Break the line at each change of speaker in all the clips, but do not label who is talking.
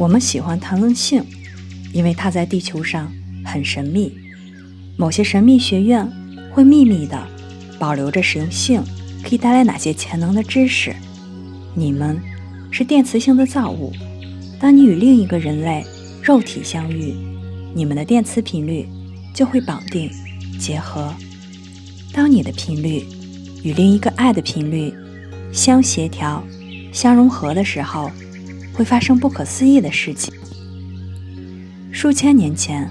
我们喜欢谈论性，因为它在地球上很神秘。某些神秘学院会秘密地保留着使用性可以带来哪些潜能的知识。你们是电磁性的造物，当你与另一个人类肉体相遇，你们的电磁频率就会绑定结合。当你的频率与另一个爱的频率相协调相融合的时候，会发生不可思议的事情。数千年前，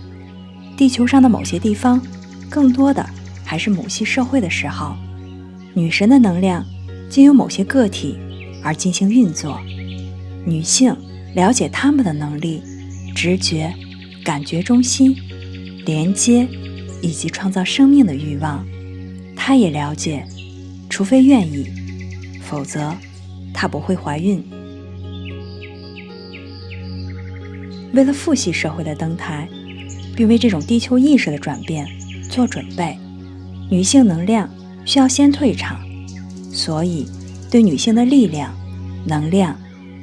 地球上的某些地方更多的还是母系社会的时候，女神的能量经由某些个体而进行运作。女性了解她们的能力、直觉、感觉中心、连接以及创造生命的欲望。她也了解，除非愿意，否则她不会怀孕。为了父系社会的登台，并为这种地球意识的转变做准备，女性能量需要先退场，所以对女性的力量、能量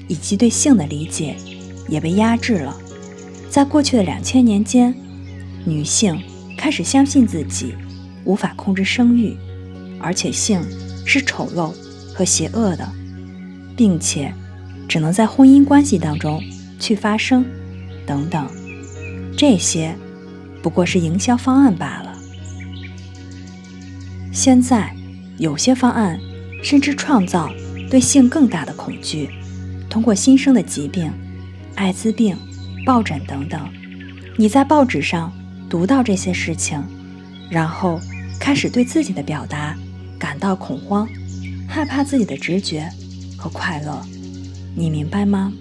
以及对性的理解也被压制了。在过去的2000年间，女性开始相信自己无法控制生育，而且性是丑陋和邪恶的，并且只能在婚姻关系当中去发生，等等。这些不过是营销方案罢了。现在有些方案甚至创造对性更大的恐惧，通过新生的疾病、艾滋病、疱疹等等，你在报纸上读到这些事情，然后开始对自己的表达感到恐慌，害怕自己的直觉和快乐。你明白吗？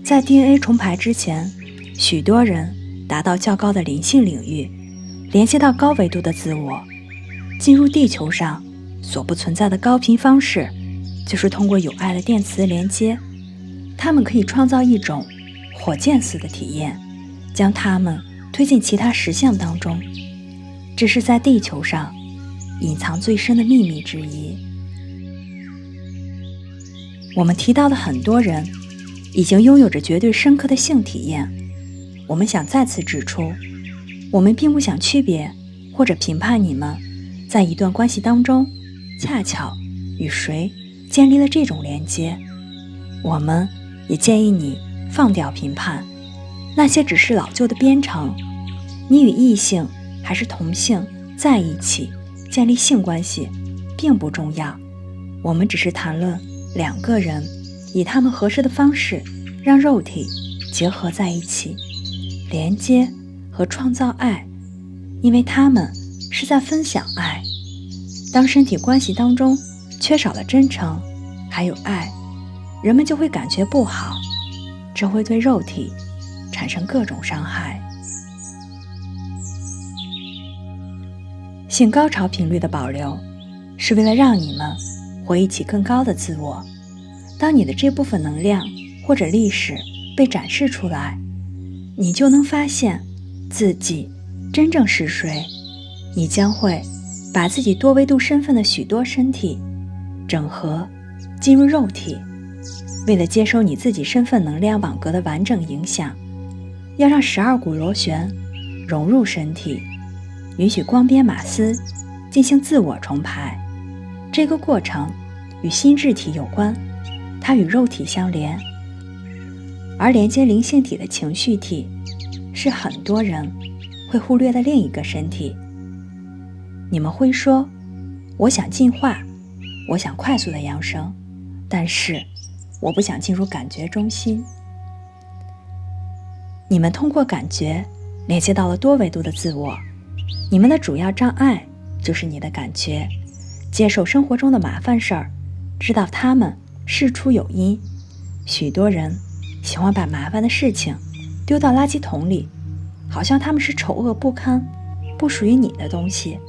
在 DNA 重排之前，许多人达到较高的灵性领域，联系到高维度的自我。进入地球上所不存在的高频方式，就是通过有爱的电磁连接。他们可以创造一种火箭似的体验，将它们推进其他实相当中。这是在地球上隐藏最深的秘密之一。我们提到的很多人已经拥有着绝对深刻的性体验。我们想再次指出，我们并不想区别或者评判你们在一段关系当中恰巧与谁建立了这种连接。我们也建议你放掉评判，那些只是老旧的编程。你与异性还是同性在一起建立性关系并不重要，我们只是谈论两个人以他们合适的方式让肉体结合在一起，连接和创造爱，因为他们是在分享爱。当身体关系当中缺少了真诚还有爱，人们就会感觉不好，这会对肉体产生各种伤害。性高潮频率的保留是为了让你们回忆起更高的自我。当你的这部分能量或者历史被展示出来，你就能发现自己真正是谁。你将会把自己多维度身份的许多身体整合进入肉体。为了接收你自己身份能量网格的完整影响，要让12股螺旋融入身体，允许光边马斯进行自我重排。这个过程与心智体有关，它与肉体相连，而连接灵性体的情绪体是很多人会忽略的另一个身体。你们会说，我想进化，我想快速的扬升，但是我不想进入感觉中心。你们通过感觉连接到了多维度的自我，你们的主要障碍就是你的感觉，接受生活中的麻烦事儿，知道它们事出有因。许多人喜欢把麻烦的事情丢到垃圾桶里，好像它们是丑恶不堪、不属于你的东西。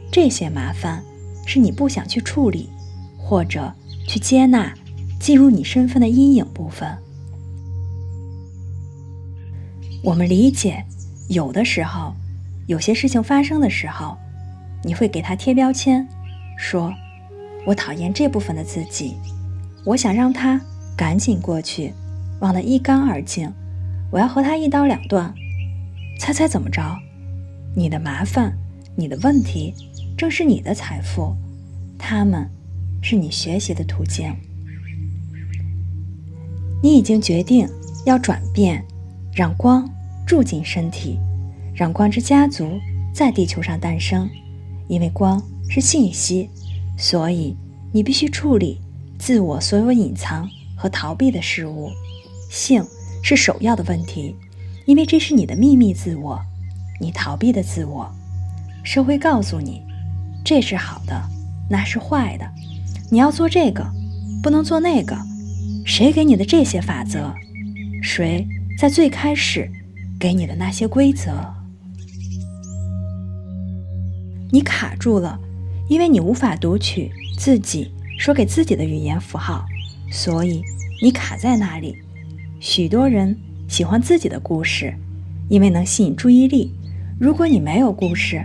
这些麻烦是你不想去处理，或者去接纳进入你身份的阴影部分。我们理解，有的时候有些事情发生的时候，你会给它贴标签，说我讨厌这部分的自己，我想让它赶紧过去，忘得一干二净，我要和他一刀两断。猜猜怎么着？你的麻烦，你的问题，正是你的财富，它们是你学习的途径。你已经决定要转变，让光住进身体，让光之家族在地球上诞生。因为光是信息，所以你必须处理自我所有隐藏和逃避的事物。性是首要的问题，因为这是你的秘密自我，你逃避的自我。社会告诉你，这是好的，那是坏的，你要做这个，不能做那个。谁给你的这些法则？谁在最开始给你的那些规则？你卡住了，因为你无法读取自己说给自己的语言符号，所以你卡在那里。许多人喜欢自己的故事，因为能吸引注意力。如果你没有故事，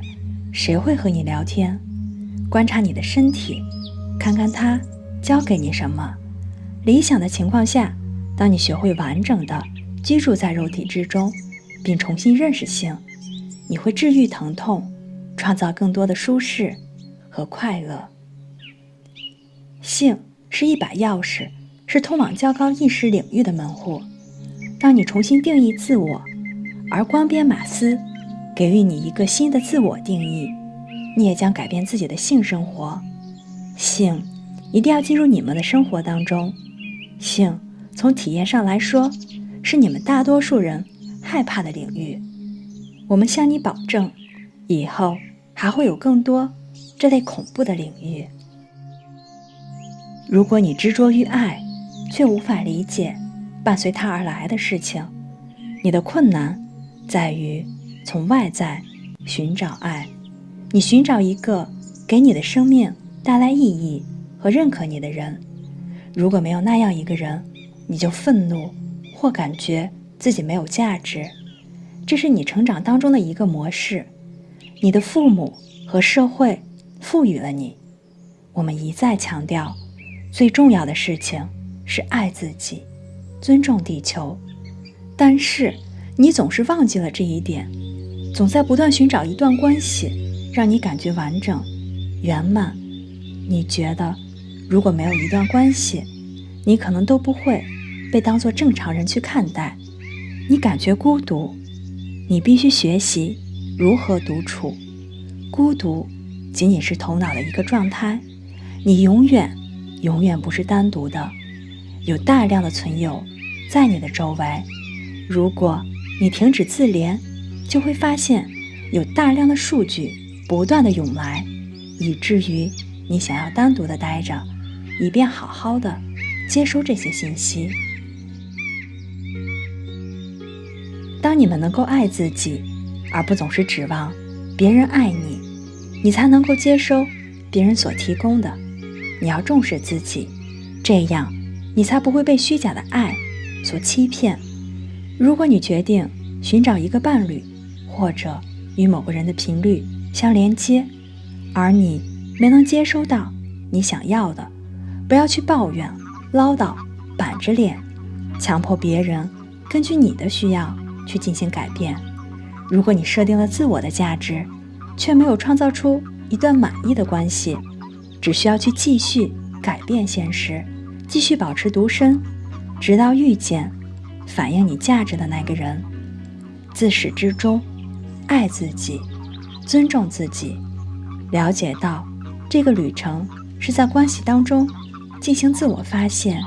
谁会和你聊天？观察你的身体，看看它教给你什么。理想的情况下，当你学会完整的居住在肉体之中，并重新认识性，你会治愈疼痛，创造更多的舒适和快乐。性是一把钥匙，是通往较高意识领域的门户。当你重新定义自我，而光边马斯给予你一个新的自我定义，你也将改变自己的性生活。性一定要进入你们的生活当中。性从体验上来说，是你们大多数人害怕的领域。我们向你保证，以后还会有更多这类恐怖的领域。如果你执着于爱，却无法理解伴随它而来的事情，你的困难在于从外在寻找爱。你寻找一个给你的生命带来意义和认可你的人。如果没有那样一个人，你就愤怒或感觉自己没有价值。这是你成长当中的一个模式，你的父母和社会赋予了你。我们一再强调，最重要的事情是爱自己，尊重地球。但是你总是忘记了这一点，总在不断寻找一段关系，让你感觉完整、圆满。你觉得如果没有一段关系，你可能都不会被当作正常人去看待。你感觉孤独，你必须学习如何独处。孤独仅仅是头脑的一个状态，你永远不是单独的，有大量的存有在你的周围。如果你停止自怜，就会发现有大量的数据不断的涌来，以至于你想要单独的待着，以便好好的接收这些信息。当你们能够爱自己，而不总是指望别人爱你，你才能够接收别人所提供的。你要重视自己，这样你才不会被虚假的爱所欺骗。如果你决定寻找一个伴侣，或者与某个人的频率相连接，而你没能接收到你想要的，不要去抱怨、唠叨、板着脸，强迫别人根据你的需要去进行改变。如果你设定了自我的价值，却没有创造出一段满意的关系，只需要去继续改变现实，继续保持独身，直到遇见反映你价值的那个人。自始至终爱自己，尊重自己，了解到这个旅程是在关系当中进行自我发现，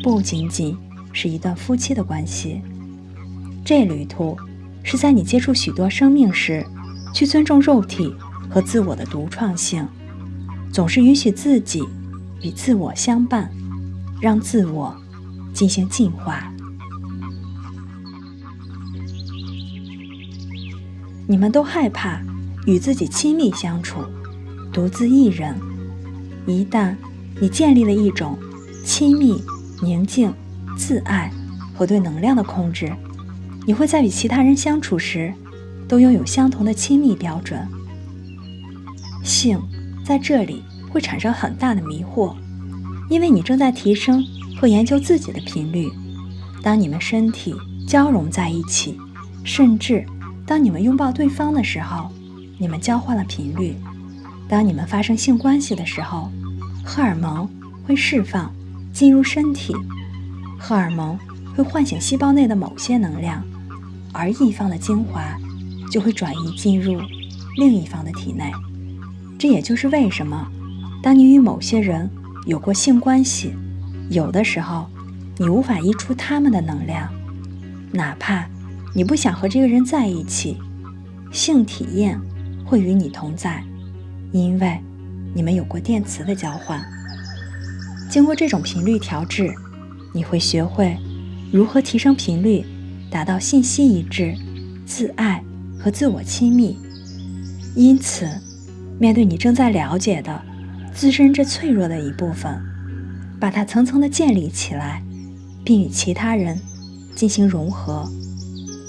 不仅仅是一段夫妻的关系。这旅途是在你接触许多生命时，去尊重肉体和自我的独创性，总是允许自己与自我相伴，让自我进行进化。你们都害怕与自己亲密相处，独自一人。一旦你建立了一种亲密、宁静、自爱和对能量的控制，你会在与其他人相处时都拥有相同的亲密标准。性在这里会产生很大的迷惑，因为你正在提升和研究自己的频率。当你们身体交融在一起，甚至当你们拥抱对方的时候，你们交换了频率。当你们发生性关系的时候，荷尔蒙会释放进入身体，荷尔蒙会唤醒细胞内的某些能量，而一方的精华就会转移进入另一方的体内。这也就是为什么当你与某些人有过性关系，有的时候你无法移除他们的能量，哪怕你不想和这个人在一起，性体验会与你同在，因为你们有过电磁的交换。经过这种频率调制，你会学会如何提升频率，达到信息一致、自爱和自我亲密。因此，面对你正在了解的自身这脆弱的一部分，把它层层地建立起来，并与其他人进行融合，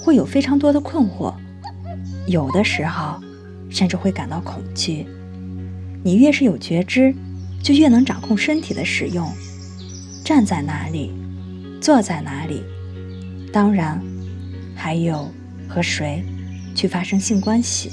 会有非常多的困惑，有的时候甚至会感到恐惧。你越是有觉知，就越能掌控身体的使用，站在哪里，坐在哪里，当然还有和谁去发生性关系。